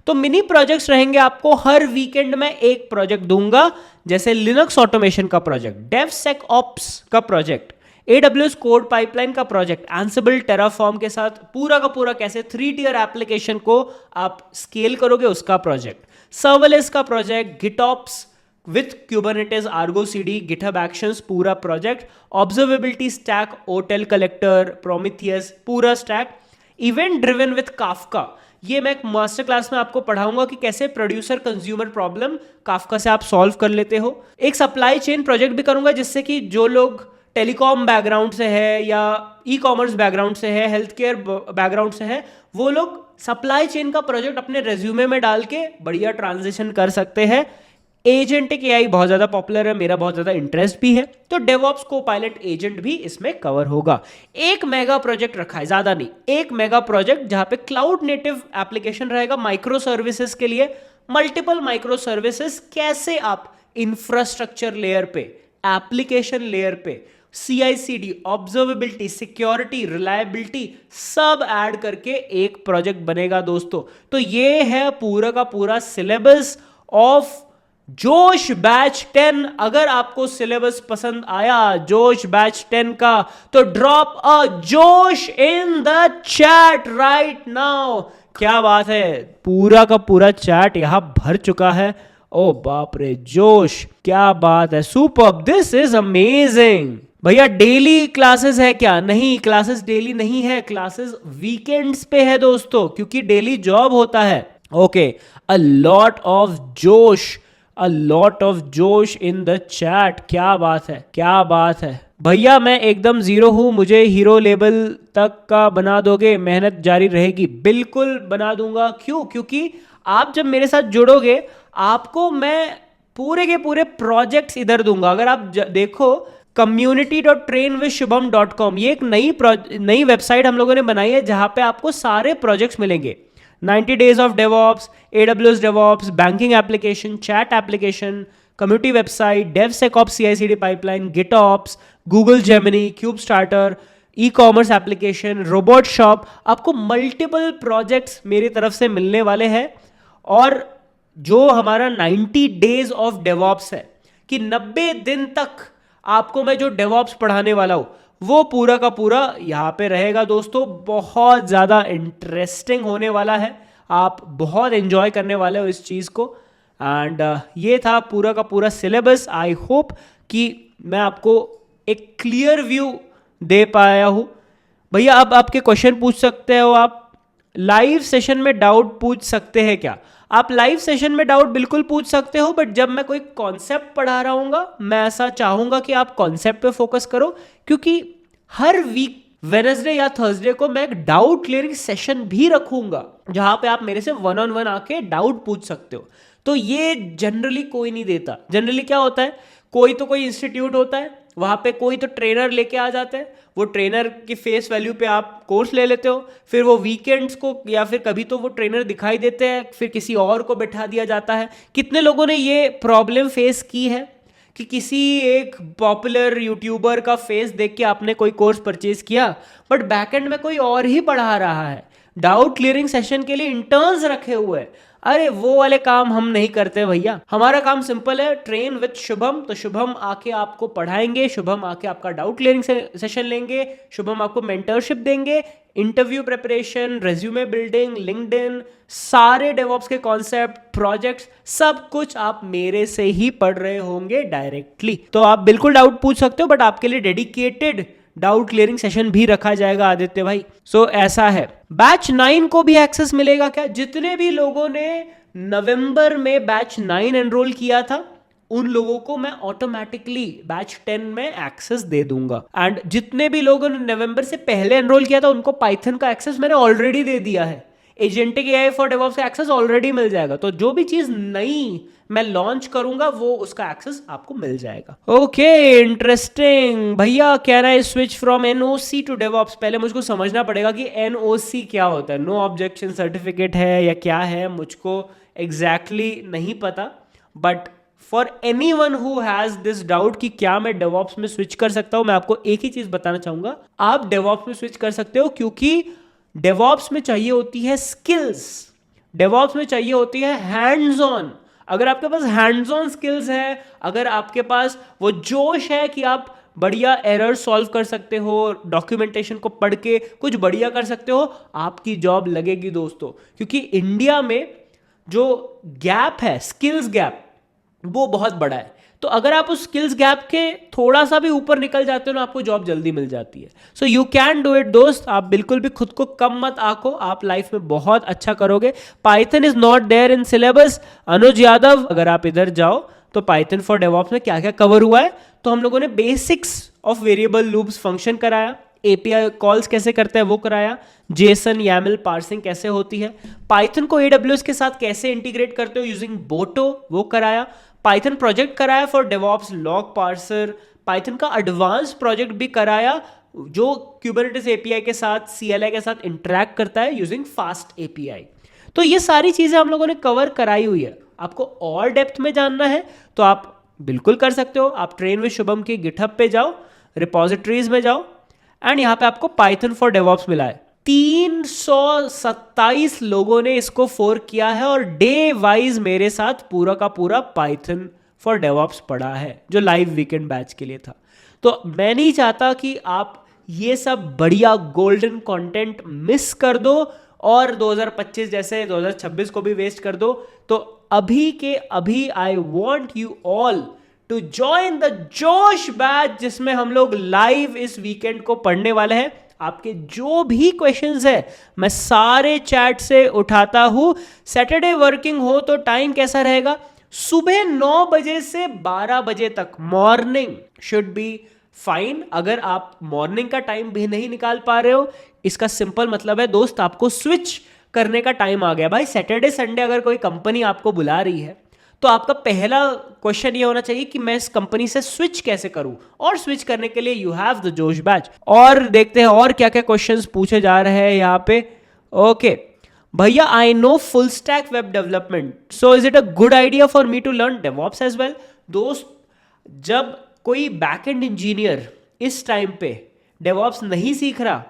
तो मिनी प्रोजेक्ट्स रहेंगे। आपको हर वीकेंड में एक प्रोजेक्ट दूंगा, जैसे लिनक्स ऑटोमेशन का प्रोजेक्ट, डेवसेकऑप्स का प्रोजेक्ट, AWS कोड पाइपलाइन का प्रोजेक्ट, एंसिबल टेराफॉर्म के साथ पूरा का पूरा कैसे 3 टियर एप्लीकेशन को आप स्केल करोगे उसका प्रोजेक्ट, सर्वलेस का project, GitOps with Kubernetes, Argo CD, GitHub actions पूरा project, observability stack, OTel collector, Prometheus पूरा stack, event driven with Kafka, ये मैं एक मास्टर क्लास में आपको पढ़ाऊंगा कि कैसे प्रोड्यूसर कंज्यूमर प्रॉब्लम काफका से आप सॉल्व कर लेते हो। एक सप्लाई चेन प्रोजेक्ट भी करूंगा, जिससे कि जो लोग टेलीकॉम बैकग्राउंड से है या ई-कॉमर्स बैकग्राउंड से है, हेल्थ केयर बैकग्राउंड से है, वो लोग सप्लाई चेन का प्रोजेक्ट अपने रेज्यूमे में डाल के बढ़िया ट्रांजिशन कर सकते हैं। एजेंटिक एआई बहुत ज्यादा पॉपुलर है, मेरा बहुत ज्यादा इंटरेस्ट भी है, तो डेवऑप्स को पायलट एजेंट भी इसमें कवर होगा। एक मेगा प्रोजेक्ट रखा है, ज्यादा नहीं, एक मेगा प्रोजेक्ट जहां पे क्लाउड नेटिव एप्लीकेशन रहेगा माइक्रो सर्विसेज के लिए। मल्टीपल माइक्रो सर्विसेज कैसे आप इंफ्रास्ट्रक्चर लेयर पे, एप्लीकेशन लेयर पे CI/CD, ऑब्जर्वेबिलिटी, सिक्योरिटी, रिलायबिलिटी सब ऐड करके एक प्रोजेक्ट बनेगा दोस्तों। तो ये है पूरा का पूरा सिलेबस ऑफ जोश बैच 10। अगर आपको सिलेबस पसंद आया जोश बैच 10 का, तो ड्रॉप अ जोश इन द चैट राइट नाउ। क्या बात है, पूरा का पूरा चैट यहां भर चुका है। ओ बाप रे, जोश, क्या बात है, सुपर्ब, दिस इज अमेजिंग। भैया डेली क्लासेस है क्या? नहीं, क्लासेस डेली नहीं है, क्लासेस वीकेंड्स पे है दोस्तों, क्योंकि डेली जॉब होता है। ओके, अ लॉट ऑफ जोश, अ लॉट ऑफ जोश इन द चैट। क्या बात है, क्या बात है भैया, मैं एकदम जीरो हूं, मुझे हीरो लेवल तक का बना दोगे? मेहनत जारी रहेगी, बिल्कुल बना दूंगा। क्यों? क्योंकि आप जब मेरे साथ जुड़ोगे, आपको मैं पूरे के पूरे प्रोजेक्ट्स इधर दूंगा। अगर आप देखो community.trainwithshubham.com, ये एक नई वेबसाइट हम लोगों ने बनाई है, जहां पे आपको सारे प्रोजेक्ट्स मिलेंगे। 90 days of DevOps, AWS DevOps, banking application, chat application, community website, DevSecOps CI/CD pipeline, GitOps, Google Gemini, kube starter, e-commerce application, robot shop. आपको मल्टीपल प्रोजेक्ट्स मेरी तरफ से मिलने वाले हैं। और जो हमारा 90 days of DevOps है कि 90 दिन तक आपको मैं जो DevOps पढ़ाने वाला हूं, वो पूरा का पूरा यहाँ पे रहेगा दोस्तों। बहुत ज़्यादा इंटरेस्टिंग होने वाला है, आप बहुत एंजॉय करने वाले हो इस चीज़ को। एंड ये था पूरा का पूरा सिलेबस। आई होप कि मैं आपको एक क्लियर व्यू दे पाया हूँ। भैया अब आपके क्वेश्चन पूछ सकते हो, आप लाइव सेशन में डाउट पूछ सकते हैं क्या? आप लाइव सेशन में डाउट बिल्कुल पूछ सकते हो, बट जब मैं कोई कॉन्सेप्ट पढ़ा रहा हूँगा, मैं ऐसा चाहूँगा कि आप कॉन्सेप्ट पे फोकस करो, क्योंकि हर वीक वेडनेसडे या थर्सडे को मैं एक डाउट क्लियरिंग सेशन भी रखूंगा, जहां पे आप मेरे से वन ऑन वन आके डाउट पूछ सकते हो। तो ये जनरली कोई नहीं देता। जनरली क्या होता है, कोई इंस्टीट्यूट होता है, वहां पे कोई तो ट्रेनर लेके आ जाते हैं, वो ट्रेनर की फेस वैल्यू पे आप कोर्स ले लेते हो, फिर वो वीकेंड्स को या फिर कभी तो वो ट्रेनर दिखाई देते हैं, फिर किसी और को बैठा दिया जाता है। कितने लोगों ने ये प्रॉब्लम फेस की है कि किसी एक पॉपुलर यूट्यूबर का फेस देख के आपने कोई कोर्स परचेज किया, बट बैकएंड में कोई और ही पढ़ा रहा है। डाउट क्लियरिंग सेशन के लिए इंटर्न्स रखे हुए हैं। अरे वो वाले काम हम नहीं करते भैया। हमारा काम सिंपल है, ट्रेन विद शुभम। तो शुभम आके आपको पढ़ाएंगे, शुभम आके आपका डाउट क्लियरिंग सेशन लेंगे, शुभम आपको मेंटरशिप देंगे, interview preparation, resume building, LinkedIn, सारे डेवऑप्स के कॉन्सेप्ट, प्रोजेक्ट्स, सब कुछ आप मेरे से ही पढ़ रहे होंगे डायरेक्टली। तो आप बिल्कुल डाउट पूछ सकते हो, बट आपके लिए डेडिकेटेड डाउट क्लियरिंग सेशन भी रखा जाएगा आदित्य भाई। सो ऐसा है। बैच 9 को भी एक्सेस मिलेगा क्या? जितने भी लोगों ने नवंबर में बैच 9 एनरोल किया था, उन लोगों को मैं ऑटोमेटिकली बैच 10 में एक्सेस दे दूंगा। एंड जितने भी लोगों ने नवंबर से पहले एनरोल किया था, उनको पाइथन का एक्सेस मैंने ऑलरेडी दे दिया है। एजेंटिक एआई फॉर डेवऑप्स का एक्सेस ऑलरेडी मिल जाएगा। तो जो भी चीज नई मैं लॉन्च करूंगा, वो उसका एक्सेस आपको मिल जाएगा। ओके, इंटरेस्टिंग भैया। Can I switch from NOC to DevOps? पहले मुझको समझना पड़ेगा कि एनओसी क्या होता है। नो ऑब्जेक्शन सर्टिफिकेट है या क्या है, मुझको एग्जैक्टली नहीं पता। But for anyone who has this doubt कि क्या मैं डेवऑप्स में स्विच कर सकता हूं, मैं आपको एक ही चीज बताना चाहूंगा, आप डेवऑप्स में स्विच कर सकते हो, क्योंकि डेवऑप्स में चाहिए होती है स्किल्स, डेवऑप्स में चाहिए होती है हैंड्स ऑन। अगर आपके पास हैंड्स ऑन स्किल्स है, अगर आपके पास वो जोश है कि आप बढ़िया एरर सॉल्व कर सकते हो, डॉक्यूमेंटेशन को पढ़ के कुछ बढ़िया कर सकते हो, आपकी जॉब लगेगी दोस्तों। क्योंकि इंडिया में जो गैप है, स्किल्स गैप, वो बहुत बड़ा है। तो अगर आप उस स्किल्स गैप के थोड़ा सा भी ऊपर निकल जाते हो ना, आपको जॉब जल्दी मिल जाती है। So you can do it दोस्त। आप बिल्कुल भी खुद को कम मत आंको, आप लाइफ में बहुत अच्छा करोगे। Python is not there in syllabus. Anuj Yadav, अगर आप इधर जाओ तो पाइथन फॉर डेवऑप्स में क्या क्या कवर हुआ है, तो हम लोगों ने basics of variable loops function कराया, एपीआई कॉल्स कैसे करते हैं वो कराया, जेसन यामल पार्सिंग कैसे होती है, पाइथन को एडब्ल्यूएस के साथ कैसे इंटीग्रेट करते हो यूजिंग बोटो वो कराया, पाइथन प्रोजेक्ट कराया for DevOps log parser, Python का एडवांस प्रोजेक्ट भी कराया जो क्यूबरनेटिस एपीआई के साथ, सीएलआई के साथ इंटरैक्ट करता है यूजिंग फास्ट एपीआई। तो ये सारी चीजें हम लोगों ने कवर कराई हुई है। आपको और डेप्थ में जानना है तो आप बिल्कुल कर सकते हो। आप ट्रेन विद शुभम के गिटहब पे जाओ, रिपोजिटरीज में जाओ, एंड यहां पे आपको पाइथन फॉर डेवऑप्स मिला है। 327 लोगों ने इसको फोर्क किया है और डे वाइज मेरे साथ पूरा का पूरा पाइथन फॉर डेवऑप्स पढ़ा है, जो लाइव वीकेंड बैच के लिए था। तो मैं नहीं चाहता कि आप ये सब बढ़िया गोल्डन कंटेंट मिस कर दो और 2025 जैसे 2026 को भी वेस्ट कर दो। तो अभी के अभी I want you all to join the Josh batch, जिसमें हम लोग लाइव इस वीकेंड को पढ़ने वाले हैं। आपके जो भी क्वेश्चंस है मैं सारे चैट से उठाता हूं। सैटरडे वर्किंग हो तो टाइम कैसा रहेगा? सुबह 9 बजे से 12 बजे तक मॉर्निंग शुड बी फाइन। अगर आप मॉर्निंग का टाइम भी नहीं निकाल पा रहे हो, इसका सिंपल मतलब है दोस्त, आपको स्विच करने का टाइम आ गया। भाई सैटरडे संडे अगर कोई कंपनी आपको बुला रही है तो आपका पहला क्वेश्चन ये होना चाहिए कि मैं इस कंपनी से स्विच कैसे करूं, और स्विच करने के लिए you have the Josh batch. और देखते हैं और क्या क्या क्वेश्चंस पूछे जा रहे हैं यहाँ पे। ओके भैया, I know full stack web development, so is it a good idea for me to learn DevOps as well? दोस्त, जब कोई बैकएंड इंजीनियर इस टाइम पे डेवऑप्स नहीं सीख रहा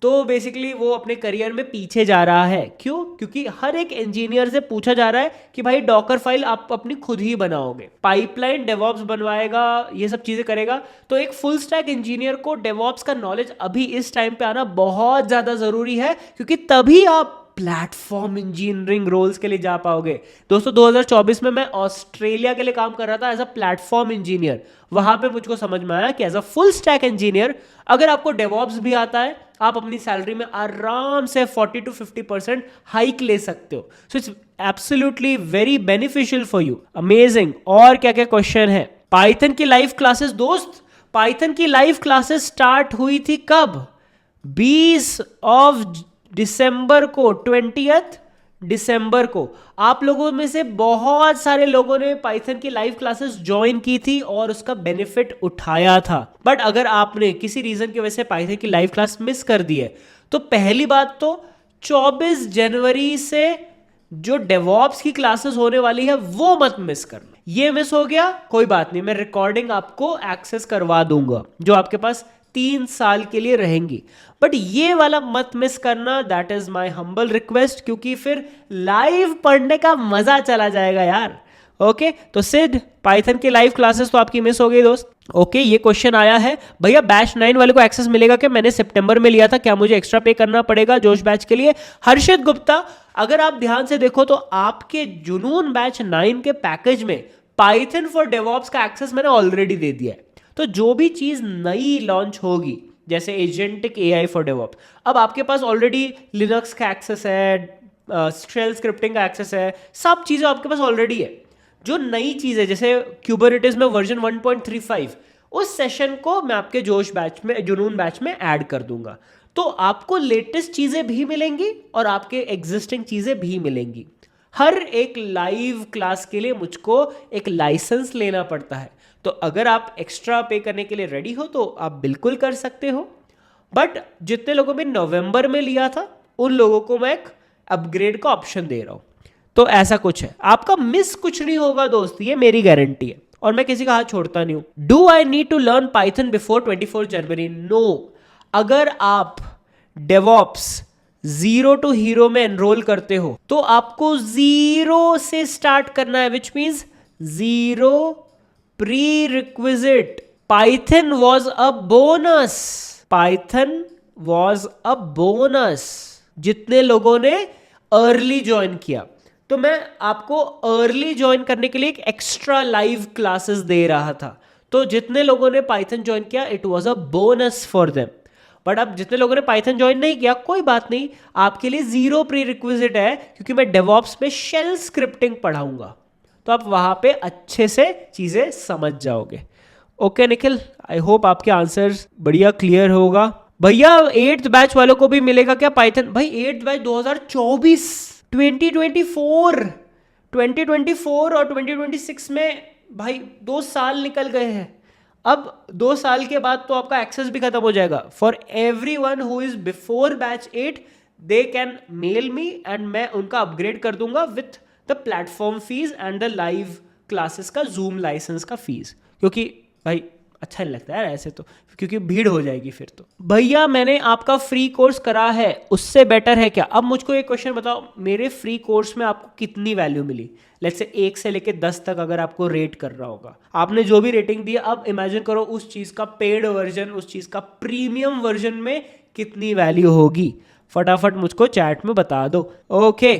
तो बेसिकली वो अपने करियर में पीछे जा रहा है। क्यों? क्योंकि हर एक इंजीनियर से पूछा जा रहा है कि भाई डॉकर फाइल आप अपनी खुद ही बनाओगे, पाइपलाइन डेवऑप्स बनवाएगा, ये सब चीजें करेगा। तो एक फुल स्टैक इंजीनियर को डेवऑप्स का नॉलेज अभी इस टाइम पे आना बहुत ज्यादा जरूरी है, क्योंकि तभी आप प्लेटफॉर्म इंजीनियरिंग रोल्स के लिए जा पाओगे। दोस्तों 2024 में मैं ऑस्ट्रेलिया के लिए काम कर रहा था एज अ प्लेटफॉर्म इंजीनियर। वहां पे मुझको समझ में आया कि as a full stack engineer अगर आपको डेवॉप्स भी आता है, आप अपनी सैलरी में आराम से 40 to 50% हाइक ले सकते हो। So it's absolutely very beneficial for you. Amazing. और क्या क्या क्वेश्चन है? पाइथन की लाइव क्लासेस दोस्त, पाइथन की लाइव क्लासेस स्टार्ट हुई थी कब? 20 दिसंबर को, 20 दिसंबर को। आप लोगों में से बहुत सारे लोगों ने पाइथन की लाइव क्लासेस ज्वाइन की थी और उसका बेनिफिट उठाया था। बट अगर आपने किसी रीजन की वजह से पाइथन की लाइव क्लास मिस कर दी है, तो पहली बात तो 24 जनवरी से जो डेवॉप्स की क्लासेस होने वाली है वो मत मिस करना। ये मिस हो गया कोई बात नहीं, मैं रिकॉर्डिंग आपको एक्सेस करवा दूंगा जो आपके पास 3 साल के लिए रहेंगी। बट ये वाला मत मिस करना, that is my humble request, क्योंकि फिर लाइव पढ़ने का मजा चला जाएगा यार। ओके तो सिड, पाइथन की लाइव क्लासेस तो आपकी मिस हो गई दोस्त। ओके ये क्वेश्चन आया है, भैया बैच 9 वाले को एक्सेस मिलेगा क्या? मैंने सितंबर में लिया था, क्या मुझे एक्स्ट्रा पे करना पड़ेगा जोश बैच के लिए? हर्षित गुप्ता, अगर आप ध्यान से देखो तो आपके जुनून बैच 9 के पैकेज में पाइथन फॉर डेवॉप्स का एक्सेस मैंने ऑलरेडी दे दिया है। तो जो भी चीज नई लॉन्च होगी, जैसे एजेंटिक एआई फॉर डेवॉप्स, अब आपके पास ऑलरेडी लिनक्स का एक्सेस है, शेल स्क्रिप्टिंग का एक्सेस है, सब चीजें आपके पास ऑलरेडी है। जो नई चीज है जैसे क्यूबरनेटिस में वर्जन 1.35, उस सेशन को मैं आपके जोश बैच में, जुनून बैच में ऐड कर दूंगा। तो आपको लेटेस्ट चीजें भी मिलेंगी और आपके एग्जिस्टिंग चीजें भी मिलेंगी। हर एक लाइव क्लास के लिए मुझको एक लाइसेंस लेना पड़ता है, तो अगर आप एक्स्ट्रा पे करने के लिए रेडी हो तो आप बिल्कुल कर सकते हो। बट जितने लोगों ने नवंबर में लिया था उन लोगों को मैं एक अपग्रेड का ऑप्शन दे रहा हूं। तो ऐसा कुछ है, आपका मिस कुछ नहीं होगा दोस्त, ये मेरी गारंटी है और मैं किसी का हाथ छोड़ता नहीं हूं। Do I need to learn Python before 24 January? No. अगर आप डेवॉप्स 0 to हीरो में एनरोल करते हो तो आपको 0 से स्टार्ट करना है, which means 0 prerequisite. Python was a bonus. Python was a bonus. जितने लोगों ने अर्ली ज्वाइन किया, तो मैं आपको अर्ली ज्वाइन करने के लिए एक एक्स्ट्रा लाइव क्लासेस दे रहा था। तो जितने लोगों ने पाइथन ज्वाइन किया, it was a bonus for them. But अब जितने लोगों ने पाइथन ज्वाइन नहीं किया, कोई बात नहीं, आपके लिए 0 प्री-रिक्विजिट है, क्योंकि मैं डेवॉप्स में शेल स्क्रिप्टिंग पढ़ाऊंगा, तो आप वहां पे अच्छे से चीजें समझ जाओगे। ओके निखिल, आई होप आपके आंसर्स बढ़िया क्लियर होगा। भैया 8th बैच वालों को भी मिलेगा क्या पाइथन? भाई 8th बैच 2024, 2024 और 2026 में भाई 2 साल निकल गए हैं। अब 2 साल के बाद तो आपका एक्सेस भी खत्म हो जाएगा। For everyone who is before batch 8, they can mail me and मैं उनका अपग्रेड कर दूंगा with the platform fees and the live classes का जूम लाइसेंस का फीस, क्योंकि भाई अच्छा नहीं लगता है ऐसे तो, क्योंकि भीड़ हो जाएगी फिर तो। भैया मैंने आपका फ्री कोर्स करा है, उससे बेटर है क्या? अब मुझको एक क्वेश्चन बताओ, मेरे फ्री कोर्स में आपको कितनी वैल्यू मिली? लेट्स से 1 से लेके 10 तक अगर आपको रेट कर रहा होगा, आपने जो भी रेटिंग दी, अब इमेजिन करो उस चीज का पेड वर्जन, उस चीज का प्रीमियम वर्जन में कितनी वैल्यू होगी। फटाफट मुझको चैट में बता दो। ओके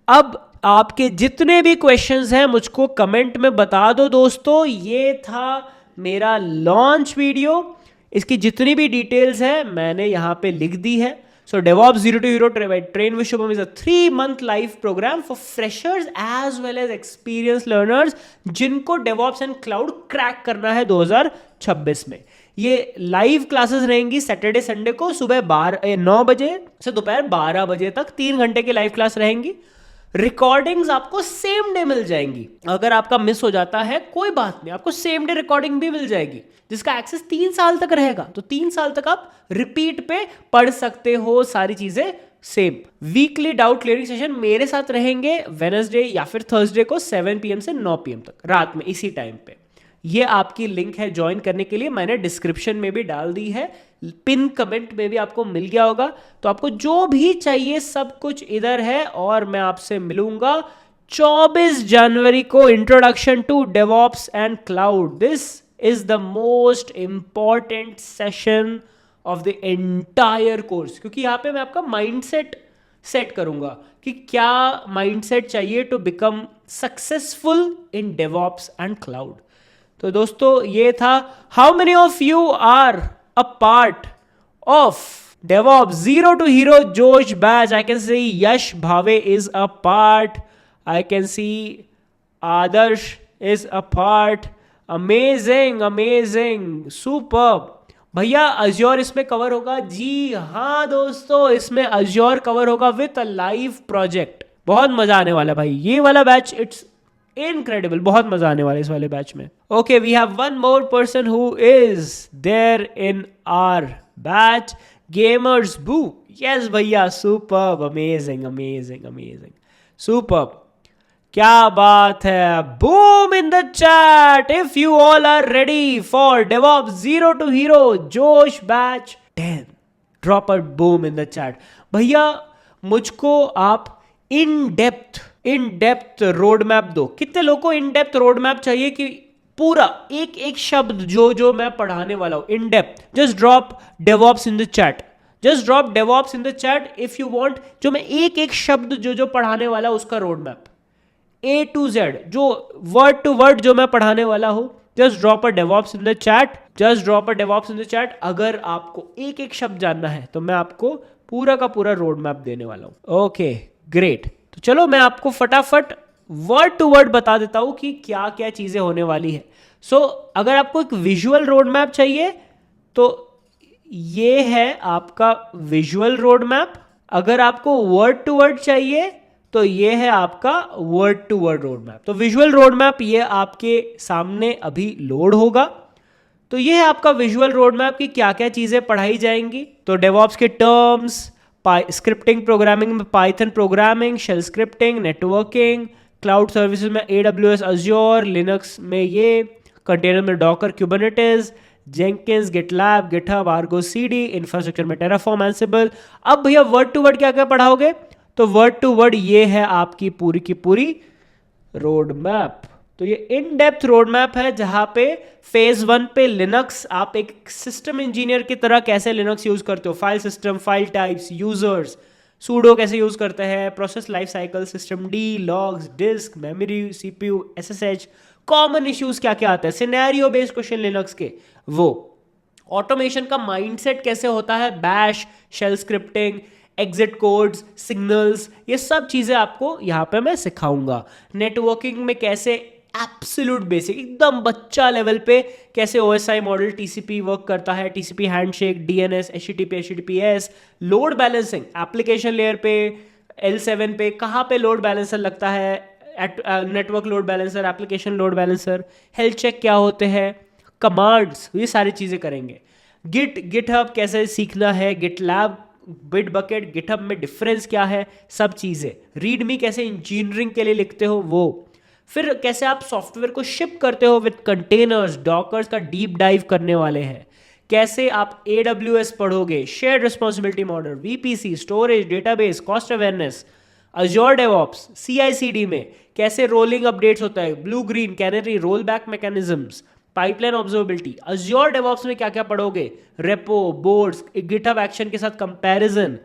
अब आपके जितने भी क्वेश्चंस हैं मुझको कमेंट में बता दो दोस्तों। ये था मेरा लॉन्च वीडियो, इसकी जितनी भी डिटेल्स है मैंने यहाँ पे लिख दी है। सो DevOps 0 to Hero Train with Shubham is a 3-month live program for freshers as well as experienced learners जिनको DevOps and Cloud क्रैक करना है 2026 में। ये लाइव क्लासेस रहेंगी सैटरडे संडे को सुबह 9 बजे से दोपहर 12 बजे तक, 3 घंटे की लाइव क्लास रहेंगी। रिकॉर्डिंग्स आपको सेम डे मिल जाएंगी। अगर आपका मिस हो जाता है कोई बात नहीं, आपको सेम डे रिकॉर्डिंग भी मिल जाएगी, जिसका एक्सेस 3 साल तक रहेगा। तो 3 साल तक आप रिपीट पे पढ़ सकते हो सारी चीजें same. Weekly doubt clearing session मेरे साथ रहेंगे वेडनेसडे या फिर थर्सडे को 7 PM से 9 PM तक रात में, इसी टाइम पे। ये आपकी लिंक है ज्वाइन करने के लिए, मैंने डिस्क्रिप्शन में भी डाल दी है, पिन कमेंट में भी आपको मिल गया होगा। तो आपको जो भी चाहिए सब कुछ इधर है और मैं आपसे मिलूंगा 24 जनवरी को। Introduction to DevOps and cloud, this is the most important session of the entire course, क्योंकि यहां पे मैं आपका माइंडसेट सेट करूंगा कि क्या माइंडसेट चाहिए to become successful in DevOps and cloud. तो दोस्तों ये था how many of you are a part of DevOps Zero to Hero Josh batch. I can see Yash Bhave is a part. I can see Adarsh is a part. Amazing, superb. भैया Azure इसमें cover होगा? जी हाँ दोस्तों, इसमें Azure cover होगा with a live project. बहुत मजा आने वाला है भाई, ये वाला बैच इट्स इनक्रेडिबल, बहुत मजा आने वाला है इस वाले बैच में। Okay, we have one more person who is there in our batch, gamers boo. Yes भैया, सुपर्ब, अमेजिंग, सुपर्ब, क्या बात है। Boom in the chat if you all are ready for DevOps Zero to Hero Josh batch 10। Drop a boom in the chat. भैया मुझको आप in depth road map दो। कितने लोगों को इन डेप्थ रोड मैप चाहिए कि पूरा एक शब्द जो मैं पढ़ाने वाला हूं in depth, just drop DevOps in the chat, just drop DevOps in the chat if you want. जो मैं एक शब्द जो पढ़ाने वाला उसका road map A to Z, जो वर्ड टू वर्ड जो मैं पढ़ाने वाला हूं, just drop a DevOps in the chat, just drop a DevOps in the chat. अगर आपको एक शब्द जानना है तो मैं आपको पूरा का पूरा रोड मैप देने वाला हूं। ओके ग्रेट, तो चलो मैं आपको फटाफट वर्ड टू वर्ड बता देता हूं कि क्या क्या चीजें होने वाली है। सो अगर आपको एक विजुअल रोड मैप चाहिए तो ये है आपका विजुअल रोड मैप। अगर आपको वर्ड टू वर्ड चाहिए तो ये है आपका word to word road map. तो विजुअल रोड मैप ये आपके सामने अभी लोड होगा। तो ये है आपका विजुअल रोड मैप की क्या क्या चीजें पढ़ाई जाएंगी। तो DevOps के टर्म्स, स्क्रिप्टिंग प्रोग्रामिंग में Python programming, shell scripting, networking, cloud services में AWS अज्योर, लिनक्स में ये, कंटेनर में Docker Kubernetes, Jenkins, GitLab, GitHub, Argo CD, infrastructure में टेराफॉर्म, एंसिबल। अब भैया वर्ड टू वर्ड क्या क्या पढ़ाओगे? तो वर्ड टू वर्ड ये है आपकी पूरी की पूरी रोड मैप। तो ये इन डेप्थ रोड मैप है जहां पे फेज 1 पे लिनक्स, आप एक सिस्टम इंजीनियर की तरह कैसे लिनक्स यूज करते हो, file system, file types, users, sudo कैसे यूज करते हैं, process life cycle, system d, logs, disk, memory, CPU, SSH, common issues क्या क्या आता है, सिनेरियो बेस्ड क्वेश्चन लिनक्स के, वो ऑटोमेशन का माइंडसेट कैसे होता है, bash, shell scripting, exit codes, signals, ये सब चीजें आपको यहां पे मैं सिखाऊंगा। नेटवर्किंग में कैसे एब्सोल्यूट बेसिक एकदम बच्चा लेवल पे कैसे OSI मॉडल TCP वर्क करता है, TCP handshake, DNS, HTTP, HTTPS, load balancing application layer पे, L7 पे कहाँ पे लोड बैलेंसर लगता है, network load balancer, application load balancer, health check क्या होते हैं, कमांड्स, ये सारी चीजें करेंगे। गिटहब कैसे सीखना है, गिटलैब, बिटबकेट, गिटहब में डिफरेंस क्या है, सब चीजें। रीडमी कैसे इंजीनियरिंग के लिए लिखते हो वो, फिर कैसे आप सॉफ्टवेयर को शिप करते हो विद कंटेनर्स, डॉकर्स का डीप डाइव करने वाले हैं। कैसे आप AWS पढ़ोगे, shared responsibility model, VPC, storage, database, cost awareness, Azure DevOps, CI/CD में कैसे रोलिंग अपडेट्स होता है, blue green canary, roll back mechanisms, pipeline observability. Azure DevOps में क्या क्या पढ़ोगे, रेपो, बोर्ड्स, गिटहब एक्शन के साथ comparison.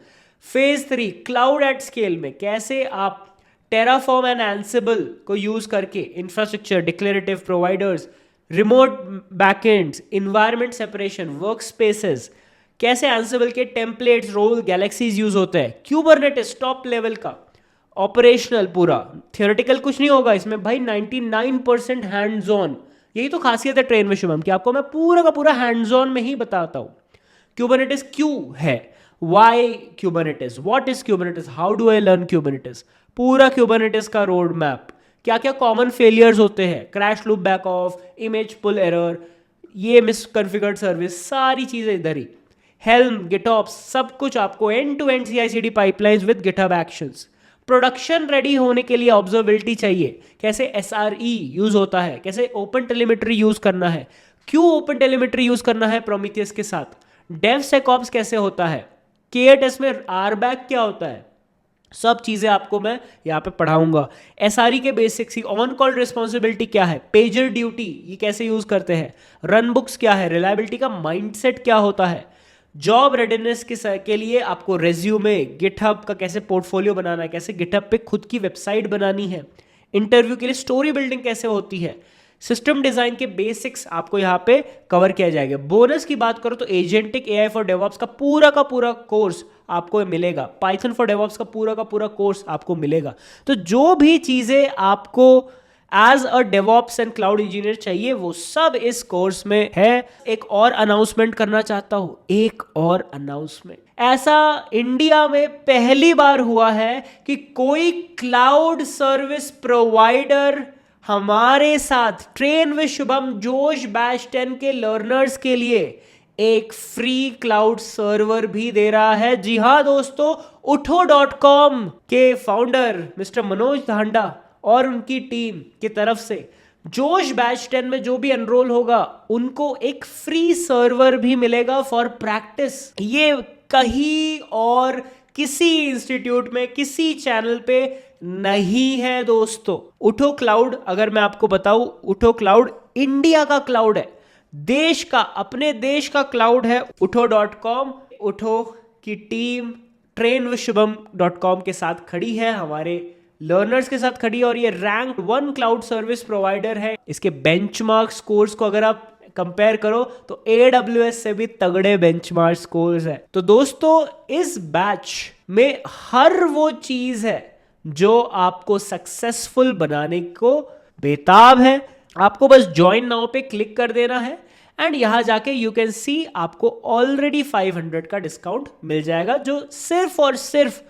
Phase 3 cloud at scale में कैसे आप टेराफॉर्म एंड एंसिबल को यूज करके infrastructure, declarative providers, remote backends, environment separation, work spaces, कैसे एंसिबल के टेम्पलेट्स, रोल, गैलेक्सीज यूज होते हैं। क्यूबरनेटिस टॉप लेवल का ऑपरेशनल, पूरा थियोरेटिकल कुछ नहीं होगा इसमें भाई, 99% हैंड्स ऑन। यही तो खासियत है ट्रेन विद शुभम कि आपको मैं पूरा का पूरा हैंड्स ऑन में ही बताता हूं। क्यूबरनेटिस क्यों है, why Kubernetes, what is Kubernetes, how do I learn Kubernetes, पूरा क्यूबरनेटिस का रोड मैप, क्या क्या कॉमन फेलियर्स होते हैं, crash loop, back off, image pull error, ये मिसकॉन्फ़िगर्ड सर्विस, सारी चीजें इधर ही। हेल्म, गिटऑप्स, सब कुछ आपको end to end CI/CD pipelines with GitHub actions. Production ready होने के लिए ऑब्जर्वेबिलिटी चाहिए, कैसे SRE यूज होता है, कैसे ओपन टेलीमेट्री यूज करना है, क्यों ओपन टेलीमेट्री यूज करना है प्रोमीथियस के साथ, DevSecOps कैसे होता है, KTS में RBAC क्या होता है, सब चीजें आपको मैं यहाँ पे पढ़ाऊंगा। SRE के basics he, on call responsibility क्या है, पेजर ड्यूटी ये कैसे यूज करते हैं, रन बुक्स क्या है, रिलायबिलिटी का माइंडसेट क्या होता है, जॉब रेडीनेस के लिए आपको रेज्यूमे, गिटहब का कैसे पोर्टफोलियो बनाना है, कैसे गिटहब पे खुद की वेबसाइट बनानी है, इंटरव्यू के लिए स्टोरी बिल्डिंग कैसे होती है, सिस्टम डिजाइन के बेसिक्स आपको यहाँ पे कवर किया जाएगा। बोनस की बात करो तो एजेंटिक एआई फॉर डेवऑप्स का पूरा कोर्स आपको मिलेगा, पाइथन फॉर डेवऑप्स का पूरा कोर्स आपको मिलेगा। तो जो भी चीजें आपको as a DevOps and cloud engineer चाहिए वो सब इस कोर्स में है। एक और अनाउंसमेंट करना चाहता हूं, एक और अनाउंसमेंट। ऐसा इंडिया में पहली बार हुआ है कि कोई क्लाउड सर्विस प्रोवाइडर हमारे साथ ट्रेन विद शुभम जोश बैच 10 के लर्नर्स के लिए एक फ्री क्लाउड सर्वर भी दे रहा है। जी हां दोस्तों, uto.com के फाउंडर मिस्टर मनोज धांडा और उनकी टीम की तरफ से जोश बैच 10 में जो भी एनरोल होगा उनको एक फ्री सर्वर भी मिलेगा फॉर प्रैक्टिस। ये कहीं और किसी इंस्टीट्यूट में, किसी चैनल पे नहीं है दोस्तों। उठो क्लाउड, अगर मैं आपको बताऊं, उठो क्लाउड इंडिया का क्लाउड है, देश का, अपने देश का क्लाउड है uto.com। उठो की टीम trainwithshubham.com के साथ खड़ी है, हमारे लर्नर्स के साथ खड़ी है और ये रैंक 1 क्लाउड सर्विस प्रोवाइडर है। इसके बेंचमार्क स्कोर्स को अगर आप कंपेयर करो तो AWS से भी तगड़े बेंचमार्क स्कोर्स है। तो दोस्तों, इस बैच में हर वो चीज है जो आपको सक्सेसफुल बनाने को बेताब है। आपको बस ज्वाइन नाउ पे क्लिक कर देना है एंड यहां जाके यू कैन सी आपको ऑलरेडी 500 का डिस्काउंट मिल जाएगा, जो सिर्फ और सिर्फ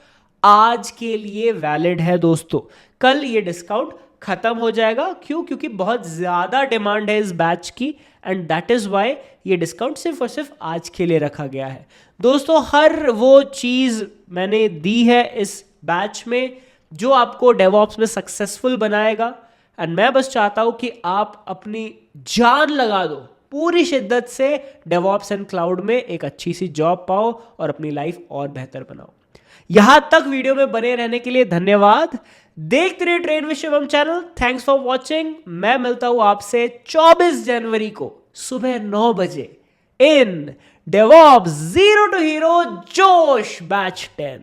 आज के लिए वैलिड है दोस्तों। कल ये डिस्काउंट खत्म हो जाएगा। क्यों? क्योंकि बहुत ज्यादा डिमांड है इस बैच की एंड दैट इज व्हाई ये डिस्काउंट सिर्फ और सिर्फ आज के लिए रखा गया है। दोस्तों, हर वो चीज मैंने दी है इस बैच में जो आपको डेवऑप्स में सक्सेसफुल बनाएगा एंड मैं बस चाहता हूं कि आप अपनी जान लगा दो, पूरी शिद्दत से डेवऑप्स एंड क्लाउड में एक अच्छी सी जॉब पाओ और अपनी लाइफ और बेहतर बनाओ। यहां तक वीडियो में बने रहने के लिए धन्यवाद। देखते रहिए train with Shubham channel. Thanks for watching. मैं मिलता हूं आपसे 24 जनवरी को सुबह 9 बजे इन डेवऑप्स जीरो टू हीरो जोश बैच 10।